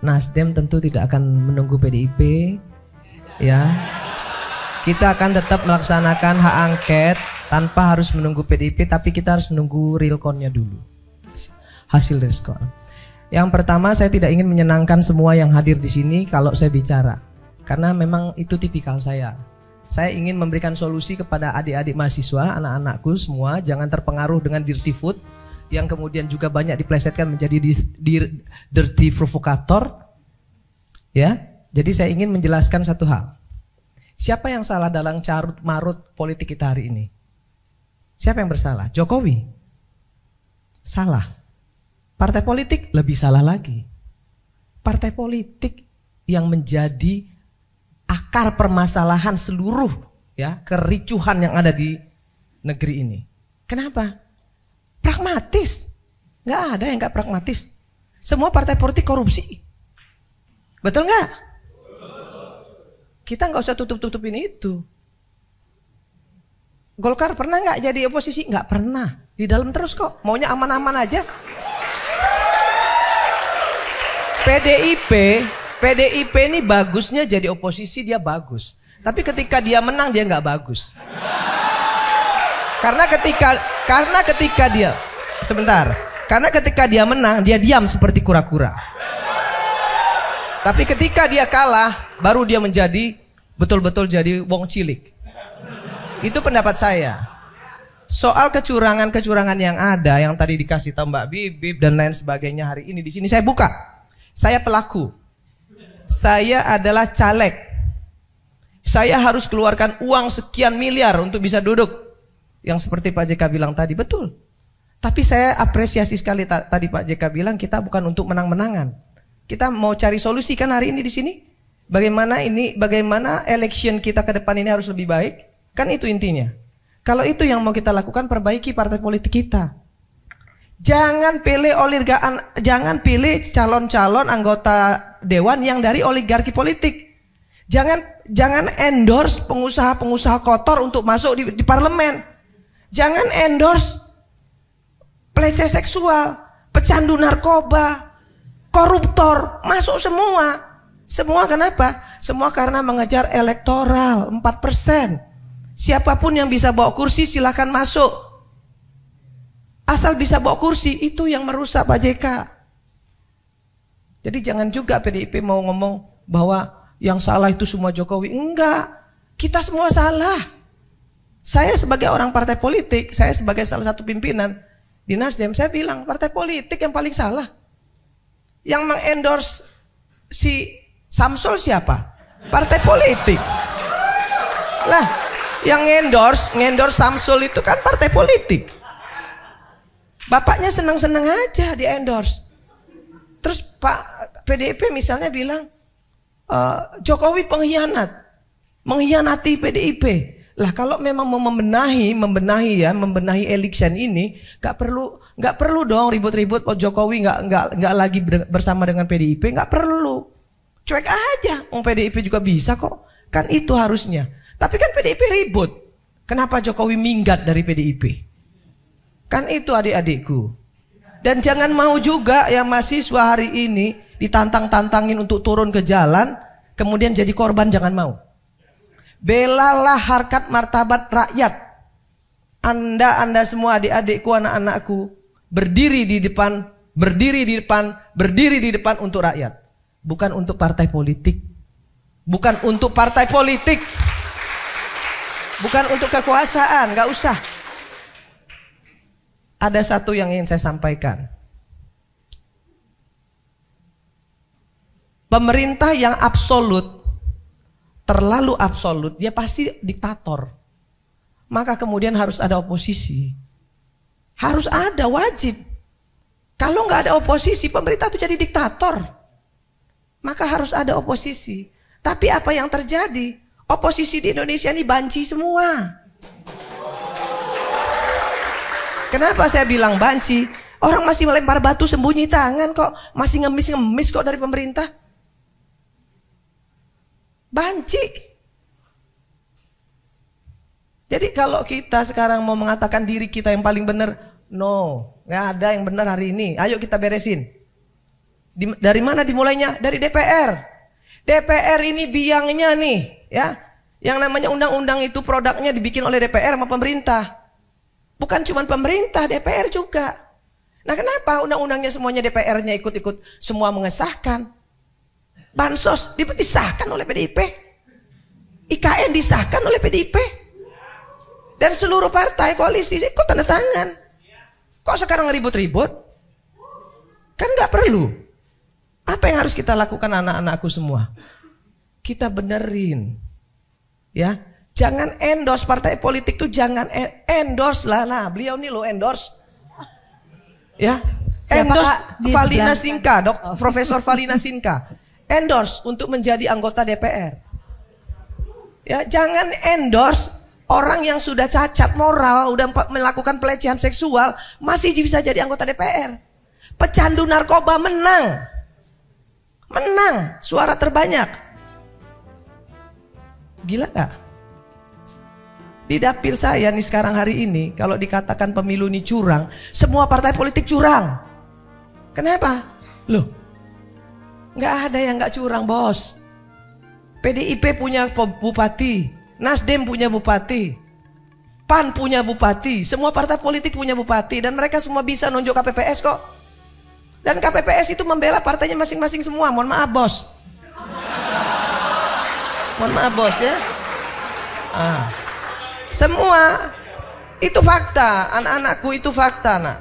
Nasdem tentu tidak akan menunggu PDIP, ya. Kita akan tetap melaksanakan hak angket tanpa harus menunggu PDIP, tapi kita harus menunggu realconnya dulu, hasil realcon. Yang pertama, saya tidak ingin menyenangkan semua yang hadir di sini kalau saya bicara, karena memang itu tipikal saya. Saya ingin memberikan solusi kepada adik-adik mahasiswa, anak-anakku semua, jangan terpengaruh dengan dirty food yang kemudian juga banyak diplesetkan menjadi dirty provokator. Ya, jadi saya ingin menjelaskan satu hal. Siapa yang salah dalam carut marut politik kita hari ini? Siapa yang bersalah? Jokowi? Salah. Partai politik lebih salah lagi. Partai politik yang menjadi akar permasalahan seluruh ya kericuhan yang ada di negeri ini. Kenapa? Pragmatis. Nggak ada yang nggak pragmatis. Semua partai politik korupsi. Betul nggak? Kita nggak usah tutup-tutupin itu. Golkar pernah nggak jadi oposisi? Nggak pernah. Di dalam terus kok. Maunya aman-aman aja. PDIP ini bagusnya jadi oposisi, dia bagus. Tapi ketika dia menang dia nggak bagus. Karena ketika dia sebentar. Karena ketika dia menang dia diam seperti kura-kura. Tapi ketika dia kalah baru dia menjadi betul-betul jadi wong cilik. Itu pendapat saya. Soal kecurangan-kecurangan yang ada, yang tadi dikasih tahu Mbak Bibip dan lain sebagainya hari ini di sini saya buka. Saya pelaku. Saya adalah caleg. Saya harus keluarkan uang sekian miliar untuk bisa duduk. Yang seperti Pak JK bilang tadi, betul. Tapi saya apresiasi sekali tadi Pak JK bilang kita bukan untuk menang-menangan. Kita mau cari solusi kan hari ini di sini. Bagaimana election kita ke depan ini harus lebih baik. Kan itu intinya. Kalau itu yang mau kita lakukan, perbaiki partai politik kita. Jangan pilih calon-calon anggota dewan yang dari oligarki politik. Jangan endorse pengusaha-pengusaha kotor untuk masuk di parlemen. Jangan endorse pelecehan seksual, pecandu narkoba, koruptor, masuk semua. Semua kenapa? Semua karena mengejar elektoral 4%. Siapapun yang bisa bawa kursi silahkan masuk. Asal bisa bawa kursi, itu yang merusak Pak JK. Jadi jangan juga PDIP mau ngomong bahwa yang salah itu semua Jokowi. Enggak, kita semua salah. Saya sebagai orang partai politik, saya sebagai salah satu pimpinan di Nasdem, saya bilang partai politik yang paling salah. Yang mengendorse si Samsul siapa? Partai politik. Lah, yang ngendorse Samsul itu kan partai politik. Bapaknya senang-senang aja di endorse. Terus Pak PDIP misalnya bilang Jokowi pengkhianat, mengkhianati PDIP. Lah kalau memang mau membenahi election ini, nggak perlu dong ribut-ribut. Oh Jokowi nggak lagi bersama dengan PDIP, nggak perlu. Cuek aja, PDIP juga bisa kok. Kan itu harusnya. Tapi kan PDIP ribut. Kenapa Jokowi minggat dari PDIP? Kan itu adik-adikku. Dan jangan mau juga yang mahasiswa hari ini ditantang-tantangin untuk turun ke jalan, kemudian jadi korban, jangan mau. Belalah harkat martabat rakyat. Anda semua adik-adikku, anak-anakku, berdiri di depan untuk rakyat. Bukan untuk partai politik. Bukan untuk partai politik. Bukan untuk kekuasaan, gak usah. Ada satu yang ingin saya sampaikan. Pemerintah yang absolut, terlalu absolut, dia pasti diktator. Maka kemudian harus ada oposisi. Harus ada, wajib. Kalau nggak ada oposisi, pemerintah itu jadi diktator. Maka harus ada oposisi. Tapi apa yang terjadi? Oposisi di Indonesia ini banci semua. Kenapa saya bilang banci? Orang masih melempar batu sembunyi tangan kok. Masih ngemis-ngemis kok dari pemerintah. Banci. Jadi kalau kita sekarang mau mengatakan diri kita yang paling benar, no, nggak ada yang benar hari ini. Ayo kita beresin. Dari mana dimulainya? Dari DPR. DPR ini biangnya nih, ya. Yang namanya undang-undang itu produknya dibikin oleh DPR sama pemerintah. Bukan cuma pemerintah, DPR juga. Nah, kenapa undang-undangnya semuanya DPR-nya ikut-ikut semua mengesahkan? Bansos disahkan oleh PDIP. IKN disahkan oleh PDIP. Dan seluruh partai koalisi ikut tanda tangan. Kok sekarang ribut-ribut? Kan nggak perlu. Apa yang harus kita lakukan anak-anakku semua? Kita benerin. Ya, jangan endorse partai politik tuh, jangan endorse lah. Nah, beliau nih lo endorse. Ya, endorse Valina Sinka, Profesor Valina Sinka. Endorse untuk menjadi anggota DPR. Ya, jangan endorse orang yang sudah cacat moral, udah melakukan pelecehan seksual, masih bisa jadi anggota DPR. Pecandu narkoba menang. Menang, suara terbanyak. Gila gak? Di dapil saya nih sekarang hari ini, kalau dikatakan pemilu ini curang, semua partai politik curang. Kenapa? Loh, gak ada yang gak curang, bos. PDIP punya bupati, Nasdem punya bupati, PAN punya bupati, semua partai politik punya bupati, dan mereka semua bisa nunjuk KPPS kok. Dan KPPS itu membela partainya masing-masing semua. Mohon maaf, bos. Mohon maaf, bos, ya. Semua itu fakta, anak-anakku, itu fakta, nak.